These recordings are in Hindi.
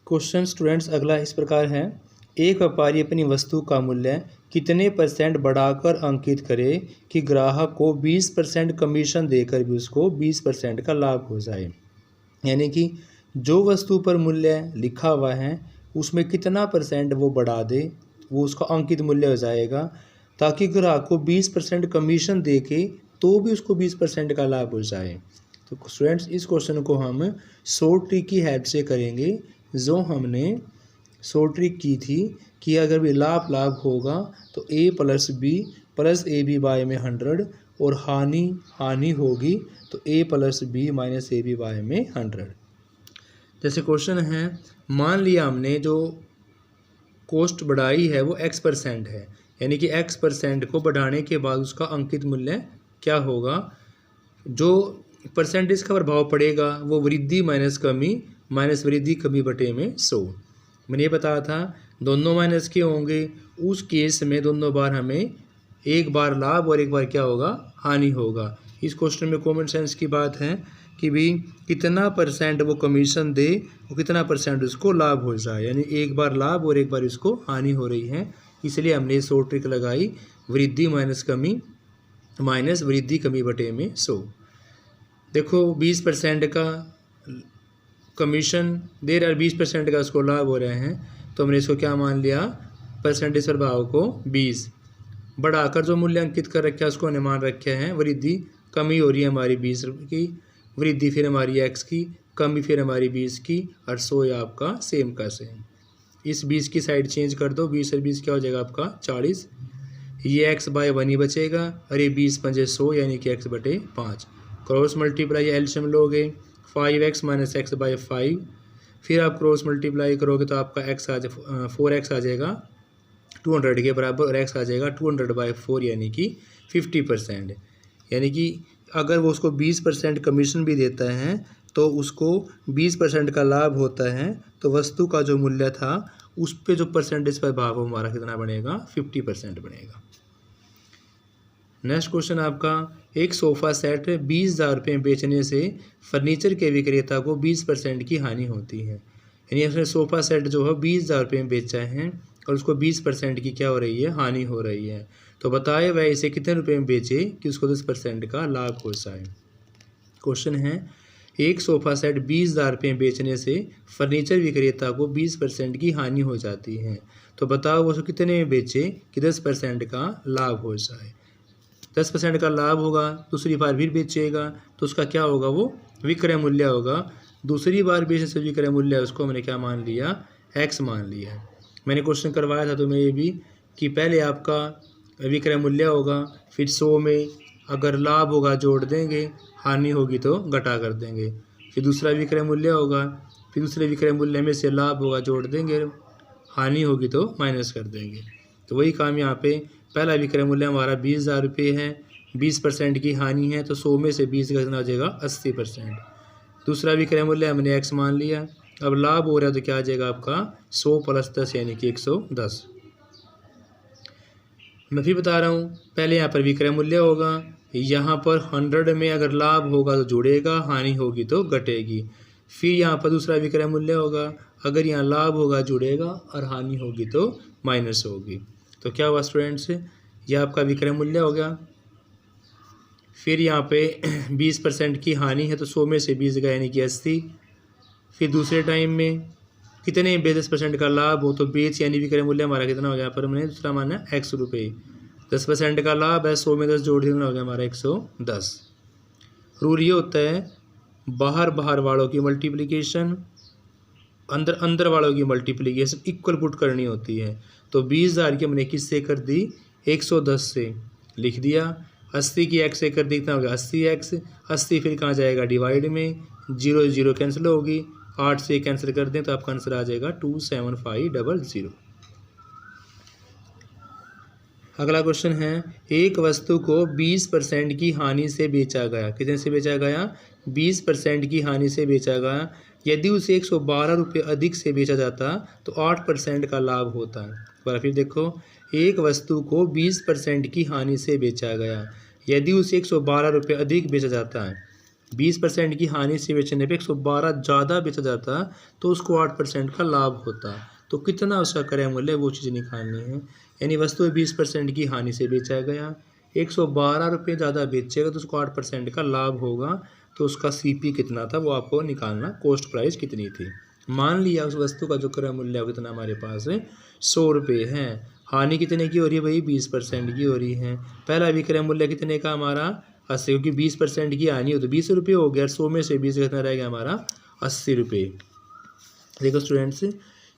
क्वेश्चन स्टूडेंट्स अगला इस प्रकार है। एक व्यापारी अपनी वस्तु का मूल्य कितने % बढ़ाकर अंकित करे कि ग्राहक को 20% कमीशन देकर भी उसको 20% का लाभ हो जाए। यानी कि जो वस्तु पर मूल्य लिखा हुआ है उसमें कितना % वो बढ़ा दे, वो उसका अंकित मूल्य हो जाएगा, ताकि ग्राहक को 20% कमीशन दे के तो भी उसको 20% का लाभ हो जाए। तो स्टूडेंट्स इस क्वेश्चन को हम शॉर्ट ट्रिक की हेल्प से करेंगे। जो हमने शॉर्ट ट्रिक की थी कि अगर भी लाभ लाभ होगा तो a + b + ab में 100 और हानि होगी तो a + b - ab में 100। जैसे क्वेश्चन है, मान लिया हमने जो कॉस्ट बढ़ाई है वो x% है, यानी कि x% को बढ़ाने के बाद उसका अंकित मूल्य क्या होगा। जो परसेंटेज का प्रभाव पड़ेगा वो वृद्धि माइनस कमी माइनस वृद्धि कमी बटे में 100। मैंने ये बताया था दोनों माइनस के होंगे, उस केस में दोनों बार हमें एक बार लाभ और एक बार क्या होगा, हानि होगा। इस क्वेश्चन में कॉमन सेंस की बात है कि भी कितना % वो कमीशन दे और कितना % उसको लाभ हो जाए, यानी एक बार लाभ और एक बार इसको हानि हो रही है। इसलिए हमने शॉर्ट ट्रिक लगाई वृद्धि माइनस कमी माइनस वृद्धि कमी बटे में 100। देखो 20% का कमीशन दे रहा है, 20% का उसको लाभ हो रहे हैं, तो हमने इसको क्या मान लिया, परसेंटेज प्रभाव को 20 बढ़ाकर जो मूल्य अंकित कर रखे हैं उसको हमने मान रखे हैं वृद्धि। कमी हो रही है हमारी 20 की, वृद्धि फिर हमारी x की, कमी फिर हमारी 20 की, और 100 आपका सेम का सेम। इस 20 की साइड चेंज कर दो, 20 और 20 क्या हो जाएगा आपका 40। ये x/1 ही बचेगा और ये 20 × 100 यानी कि x/5। क्रॉस मल्टीप्लाई एलसीएम लोगे 5x - x/5, फिर आप क्रॉस मल्टीप्लाई करोगे तो आपका x 4x आ जाएगा 200 के बराबर और x आ जाएगा 200/4 यानी कि 50%। यानी कि अगर वो उसको 20% कमीशन भी देता है तो उसको 20% का लाभ होता है, तो वस्तु का जो मूल्य था उस पे जो परसेंटेज प्रभाव हमारा कितना बनेगा, 50% बनेगा। नेक्स्ट क्वेश्चन आपका, एक सोफ़ा सेट 20,000 रुपये में बेचने से फर्नीचर के विक्रेता को 20% की हानि होती है। यानी उसने सोफ़ा सेट जो है 20,000 रुपये में बेचा है और उसको 20% की क्या हो रही है, हानि हो रही है। तो बताए वह इसे कितने रुपए में बेचे कि उसको 10% का लाभ हो जाए। क्वेश्चन है, एक सोफ़ा सेट 20,000 रुपये में बेचने से फर्नीचर विक्रेता को 20% की हानि हो जाती है। तो बताओ वो कितने में बेचे कि 10% का लाभ हो जाए। 10% का लाभ होगा, दूसरी बार फिर बेचेगा तो उसका क्या होगा, वो विक्रय मूल्य होगा। दूसरी बार बेचने से विक्रय मूल्य उसको हमने क्या मान लिया, x मान लिया है। मैंने क्वेश्चन करवाया था तुम्हें ये भी कि पहले आपका विक्रय मूल्य होगा, फिर 100 में अगर लाभ होगा जोड़ देंगे, हानि होगी तो घटा कर देंगे। फिर दूसरा विक्रय मूल्य होगा, फिर दूसरे विक्रय मूल्य में से लाभ होगा जोड़ देंगे, हानि होगी तो माइनस कर देंगे। तो वही काम यहाँ पे, पहला विक्रय मूल्य हमारा 20,000 रुपये है, 20% की हानि है तो 100 में से 20 का कितना हो जाएगा, 80%। दूसरा विक्रय मूल्य हमने x मान लिया, अब लाभ हो रहा है तो क्या आ जाएगा आपका 100 + 10 यानी कि 110। मैं फिर बता रहा हूँ, पहले यहाँ पर विक्रय मूल्य होगा, यहाँ पर 100 में अगर लाभ होगा तो जुड़ेगा, हानि होगी तो घटेगी। फिर यहाँ पर दूसरा विक्रय मूल्य होगा, अगर यहाँ लाभ होगा जुड़ेगा और हानि होगी तो माइनस होगी। तो क्या हुआ स्टूडेंट्स, यह आपका विक्रय मूल्य हो गया। फिर यहाँ पे 20% की हानि है तो 100 में से 20 गया यानी कि 80। फिर दूसरे टाइम में कितने 10% का लाभ हो तो बेच यानी विक्रय मूल्य हमारा कितना हो गया, पर हमने दूसरा माना x रुपये। 10% का लाभ है, 100 में 10 जोड़ देना हो गया हमारा 110। रूल ये होता है, बाहर वालों की मल्टीप्लिकेशन अंदर वालों की मल्टीप्लिकेशन इक्वल पुट करनी होती है। तो 20,000 की हमने किससे कर दी, 110 से लिख दिया। 80 की x से कर दी, कितना हो गया 80x। 80 फिर कहाँ जाएगा, डिवाइड में, 0 0 कैंसिल होगी, 8 से कैंसिल कर दें तो आपका आंसर आ जाएगा 27500। अगला क्वेश्चन है, एक वस्तु को 20% की हानि से बेचा गया। कितने से बेचा गया, 20% की हानि से बेचा गया। यदि उसे 112 रुपये अधिक से बेचा जाता तो 8% का लाभ होता है। फिर देखो, एक वस्तु को 20% की हानि से बेचा गया, यदि उसे 112 रुपये अधिक बेचा जाता है, 20% की हानि से बेचने पे 112 ज़्यादा बेचा जाता तो उसको 8% का लाभ होता। तो कितना उसका क्रय मूल्य वो चीज़ निकालनी है। यानी वस्तु 20% की हानि से बेचा गया, 112 रुपये ज़्यादा बेचेगा तो उसको 8% का लाभ होगा। तो उसका CP कितना था वो आपको निकालना, कॉस्ट प्राइस कितनी थी। मान लिया उस वस्तु का जो क्रय मूल्य है कितना हमारे पास है 100 रुपये है। हानि कितने की हो रही है भाई 20% की हो रही है। पहला विक्रय मूल्य कितने का हमारा 80, क्योंकि 20% की हानि हो तो 20 रुपये हो गया। 100 में से 20 कितना रहेगा हमारा 80 रुपये। देखो स्टूडेंट्स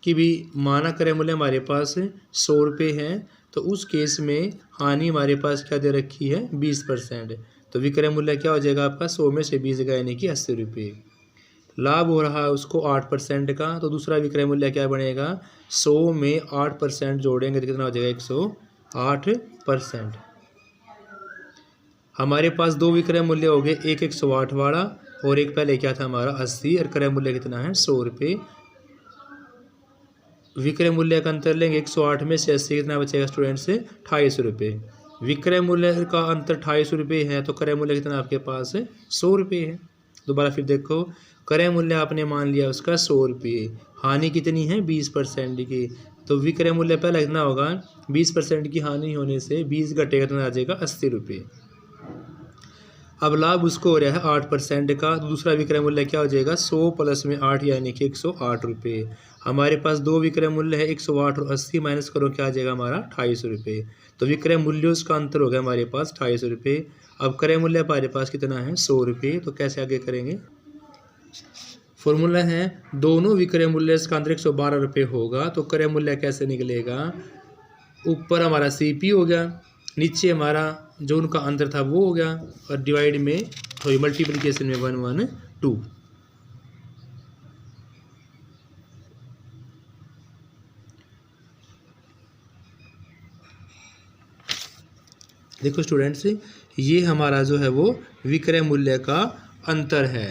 कि भी माना क्रय मूल्य हमारे पास 100 रुपये है, तो उस केस में हानि हमारे पास क्या दे रखी है 20%। तो विक्रय मूल्य क्या हो जाएगा आपका 100 में से 20 गया यानी कि 80 रुपये। लाभ हो रहा है उसको 8% का, तो दूसरा विक्रय मूल्य क्या बनेगा 100 में 8% जोड़ेंगे तो कितना हो जाएगा 108%। हमारे पास दो विक्रय मूल्य हो गए, एक 108 वाला और एक पहले क्या था हमारा 80, और क्रय मूल्य कितना है 100 रुपये। विक्रय मूल्य का अंतर लेंगे 108 में से 80 कितना बचेगा स्टूडेंट से 28 रुपये। विक्रय मूल्य का अंतर 28 रुपये है, तो क्रय मूल्य कितना आपके पास है 100 रुपये है। दोबारा फिर देखो, क्रय मूल्य आपने मान लिया उसका 100 रुपये, हानि कितनी है 20% की, तो विक्रय मूल्य पहला कितना होगा 20% की हानि होने से 20 घटेगा तो आ जाएगा 80 रुपये। अब लाभ उसको हो रहा है 8% का, तो दूसरा विक्रय मूल्य क्या हो जाएगा 100 प्लस में 8 यानी कि 108 रुपये। हमारे पास दो विक्रय मूल्य है 108 और 80, माइनस करो क्या आ जाएगा हमारा 28 रुपये। तो विक्रय मूल्य उसका अंतर हो गया हमारे पास 28 रुपये। अब क्रय मूल्य हमारे पास कितना है 100 रुपये। तो कैसे आगे करेंगे, फॉर्मूला है दोनों विक्रय मूल्य का अंतर 112 रुपये होगा, तो क्रय मूल्य कैसे निकलेगा, ऊपर हमारा CP हो गया, नीचे हमारा जो उनका अंतर था वो हो गया, और डिवाइड में सॉरी मल्टीप्लिकेशन में 112। देखो स्टूडेंट्स, ये हमारा जो है वो विक्रय मूल्य का अंतर है,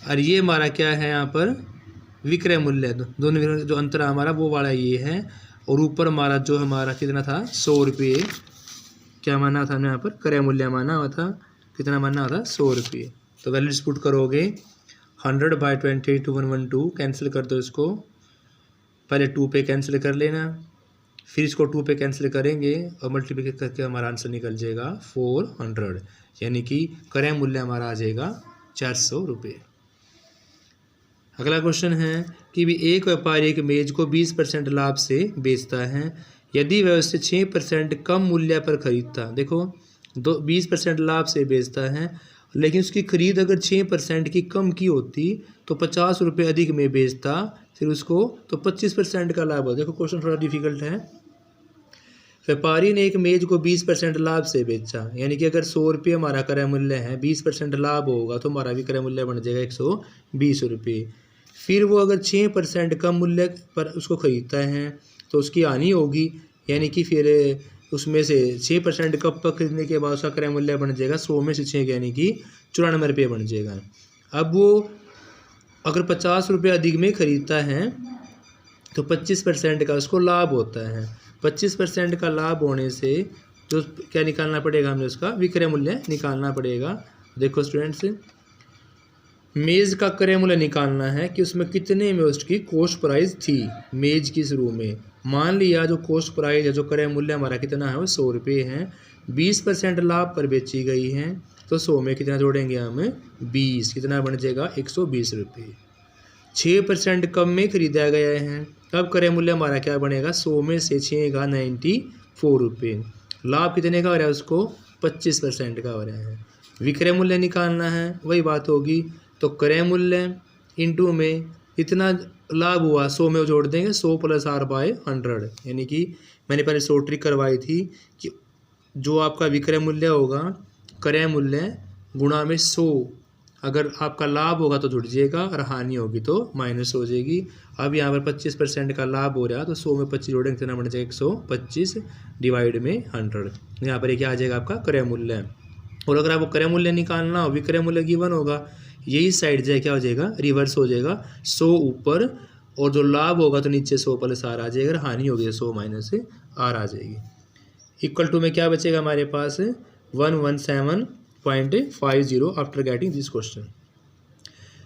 और ये हमारा क्या है यहाँ पर विक्रय मूल्य, दोनों जो अंतर हमारा वो वाला ये है, और ऊपर हमारा जो हमारा कितना था 100 रुपये क्या माना था हमने यहाँ पर क्रय मूल्य माना हुआ था, कितना माना हुआ था 100 रुपये। तो वैल्यूज पुट करोगे 100/20 to 112 कैंसिल कर दो इसको, पहले 2 पे कैंसिल कर लेना, फिर इसको 2 पे कैंसिल करेंगे और मल्टीप्लिकेट करके हमारा आंसर निकल जाएगा 400, यानी कि क्रय मूल्य हमारा आ जाएगा 400 रुपये। अगला क्वेश्चन है कि भी एक व्यापारी एक मेज को 20% लाभ से बेचता है, यदि वह उसे 6% कम मूल्य पर खरीदता। देखो 20% लाभ से बेचता है, लेकिन उसकी खरीद अगर 6% की कम की होती तो 50 रुपये अधिक में बेचता, फिर उसको तो 25% का लाभ होता। देखो क्वेश्चन थोड़ा डिफिकल्ट है। व्यापारी ने एक मेज को 20% लाभ से बेचा, यानी कि अगर 100 रुपये हमारा क्रय मूल्य है, 20% लाभ होगा तो हमारा विक्रय मूल्य बन जाएगा 120 रुपये। फिर वो अगर 6% कम मूल्य पर उसको खरीदता है तो उसकी हानि होगी, यानी कि फिर उसमें से 6% कम पर खरीदने के बाद उसका क्रय मूल्य बन जाएगा 100 में से 6 यानी कि 94 रुपये बन जाएगा। अब वो अगर 50 रुपये अधिक में खरीदता है तो 25% का उसको लाभ होता है। 25% का लाभ होने से जो क्या निकालना पड़ेगा, हमें उसका विक्रय मूल्य निकालना पड़ेगा। देखो स्टूडेंट्स, मेज़ का क्रय मूल्य निकालना है कि उसमें कितने में उसकी कॉस्ट प्राइस थी मेज़ की शुरू में। मान लिया जो कॉस्ट प्राइस है, जो क्रय मूल्य हमारा कितना है वो 100 रुपये है, 20% लाभ पर बेची गई है, तो 100 में कितना जोड़ेंगे हम 20, कितना बन जाएगा 120 रुपये। 6% कम में खरीदा गया है, तब क्रय मूल्य हमारा क्या बनेगा 100 में से 6 का 94 रुपये। लाभ कितने का हो रहा है उसको 25% का हो रहा है। विक्रय मूल्य निकालना है, वही बात होगी, तो क्रय मूल्य इंटू में इतना लाभ हुआ 100 में जोड़ देंगे 100 + R/100, यानी कि मैंने पहले 100 ट्रिक करवाई थी कि जो आपका विक्रय मूल्य होगा क्रय मूल्य गुणा में 100, अगर आपका लाभ होगा तो जुड़ जाएगा और हानि होगी तो माइनस हो जाएगी। अब यहाँ पर 25% का लाभ हो रहा है तो 100 में 25 जोड़ेंगे कितना बन जाएगा 125 डिवाइड में 100। यहाँ पर क्या आ जाएगा आपका क्रय मूल्य। और अगर आपको क्रय मूल्य निकालना हो, विक्रय मूल्य गिवन होगा, यही साइड जाए क्या हो जाएगा रिवर्स हो जाएगा, 100 ऊपर और जो लाभ होगा तो नीचे 100 + R आ जाएगा, और हानि होगी 100 - R आ जाएगी। इक्वल टू में क्या बचेगा हमारे पास 117 2.50 आफ्टर गेटिंग दिस क्वेश्चन।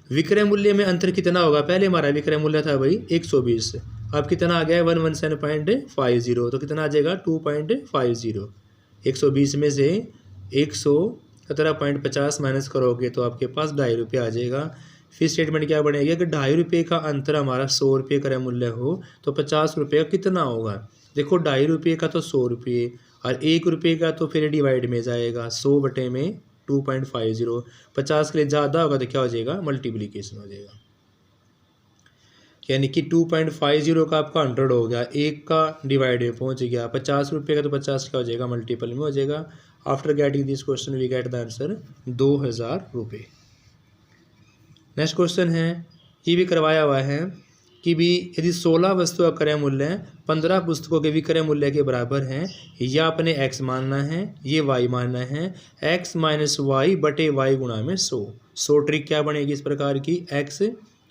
विक्रय मूल्य में अंतर कितना होगा? पहले हमारा विक्रय मूल्य था भाई 120, अब कितना आ गया है 117.50, तो कितना आ जाएगा 2.50। 120 में से 117.50 माइनस करोगे तो आपके पास 2.5 रुपये आ जाएगा। फिर स्टेटमेंट क्या बनेगी? अगर 2.5 रुपये का अंतर हमारा 100 रुपये क्रय मूल्य हो तो 50 रुपये का कितना होगा? देखो 2.5 रुपये का तो 100 रुपये और 1 रुपये का तो फिर डिवाइड में जाएगा 100 बटे में 2.50। 50 के लिए ज़्यादा होगा तो क्या हो जाएगा? मल्टीप्लीकेशन हो जाएगा, यानी कि 2.50 का आपका 100 हो गया, 1 का डिवाइड में पहुंच गया। 50 रुपये का तो 50 क्या हो जाएगा? मल्टीपल में हो जाएगा। After getting this question we get the answer 2000 रुपये। नेक्स्ट क्वेश्चन है, ये भी करवाया हुआ है कि भी यदि 16 वस्तुओं का क्रय मूल्य 15 पुस्तकों के विक्रय मूल्य के बराबर है, या अपने x मानना है, ये y मानना है, x माइनस वाई बटे वाई गुणा में 100 ट्रिक क्या बनेगी इस प्रकार की? x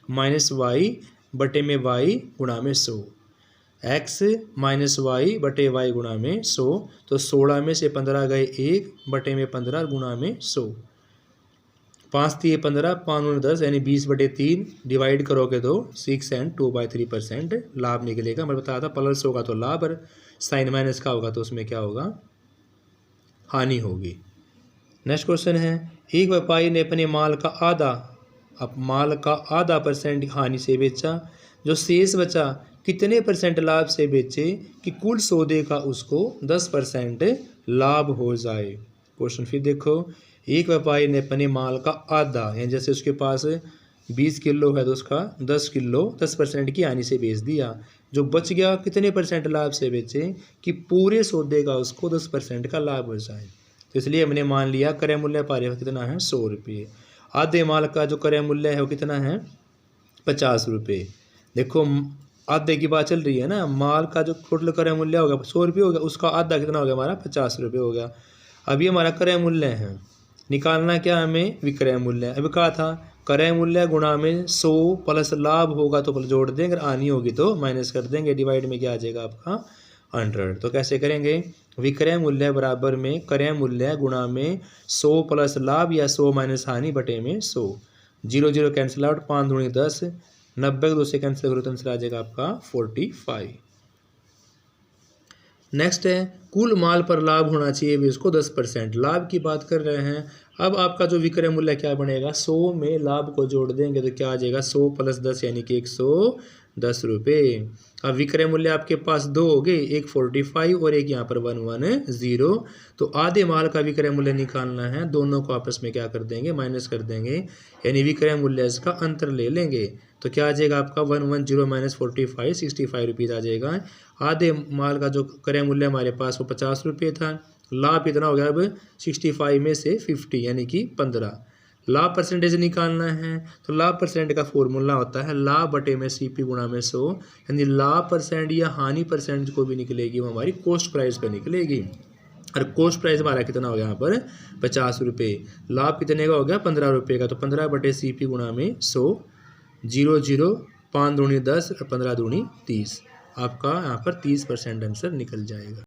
माइनस वाई बटे में y गुणा में 100, x माइनस वाई बटे वाई गुणा में 100, तो 16 में से 15 गए 1 बटे में 15 गुणा में 100, 5 3 15, 5 9 10 यानी 20/3 डिवाइड करोगे तो 6 एंड 2/3% लाभ निकलेगा। मैं बताया था प्लस होगा तो लाभ और साइन माइनस का होगा तो उसमें क्या होगा? हानि होगी। नेक्स्ट क्वेश्चन है, एक व्यापारी ने अपने माल का आधा % हानि से बेचा, जो शेष बचा कितने % लाभ से बेचे कि कुल सौदे का उसको 10% लाभ हो जाए? क्वेश्चन फिर देखो, एक व्यापारी ने अपने माल का आधा, यानी जैसे उसके पास 20 किलो है तो उसका 10 किलो 10% की हानि से बेच दिया, जो बच गया कितने % लाभ से बेचे कि पूरे सौदे का उसको 10% का लाभ हो जाए। तो इसलिए हमने मान लिया क्रय मूल्य व्यापारी कितना है? 100 रुपये। आधे माल का जो क्रय मूल्य है वो कितना है? 50 रुपये। देखो आधे की बात चल रही है ना, माल का जो टोटल क्रय मूल्य होगा 100 रुपये हो गया, उसका आधा कितना हो गया? हमारा 50 रुपये हो गया। अभी हमारा क्रय मूल्य है, निकालना क्या हमें? विक्रय मूल्य। अभी कहा था क्रय मूल्य गुणा में 100 प्लस लाभ होगा तो प्लस जोड़ देंगे, अगर हानि होगी तो माइनस कर देंगे, डिवाइड में क्या आ जाएगा आपका? 100। तो कैसे करेंगे? विक्रय मूल्य बराबर में क्रय मूल्य गुणा में 100 प्लस लाभ या 100 माइनस हानि बटे में 100। 0 0 कैंसिल आउट, 5 दूनी 10, 90 को 2 से कैंसिल करो तो आंसर आ जाएगा आपका 45। नेक्स्ट है, कुल माल पर लाभ होना चाहिए भी उसको 10%, लाभ की बात कर रहे हैं। अब आपका जो विक्रय मूल्य क्या बनेगा? 100 में लाभ को जोड़ देंगे तो क्या आ जाएगा? 100 प्लस 10 यानी कि 110 रुपये। अब विक्रय मूल्य आपके पास दो हो गए, एक 45 और एक यहाँ पर 110, तो आधे माल का विक्रय मूल्य निकालना है, दोनों को आपस में क्या कर देंगे? माइनस कर देंगे, यानी विक्रय मूल्य इसका अंतर ले लेंगे तो क्या आ जाएगा आपका? 110 माइनस 45 65 रुपीज़ आ जाएगा। आधे माल का जो क्रय मूल्य हमारे पास वो 50 रुपये था, लाभ कितना हो गया? अब 65 में से 50 यानी कि 15। लाभ परसेंटेज निकालना है तो लाभ परसेंट का फॉर्मूला होता है लाभ बटे में CP गुणा में 100, यानी लाभ परसेंट या हानि परसेंट को भी निकलेगी वो हमारी कॉस्ट प्राइस पर निकलेगी। और कॉस्ट प्राइस हमारा कितना हो गया यहाँ पर? 50 रुपये। लाभ कितने का हो गया? 15 रुपये का, तो 15 बटे CP गुणा में 100, 0 0, 5 दूनी 10, 15 दूनी 30, आपका यहाँ पर 30% आंसर निकल जाएगा।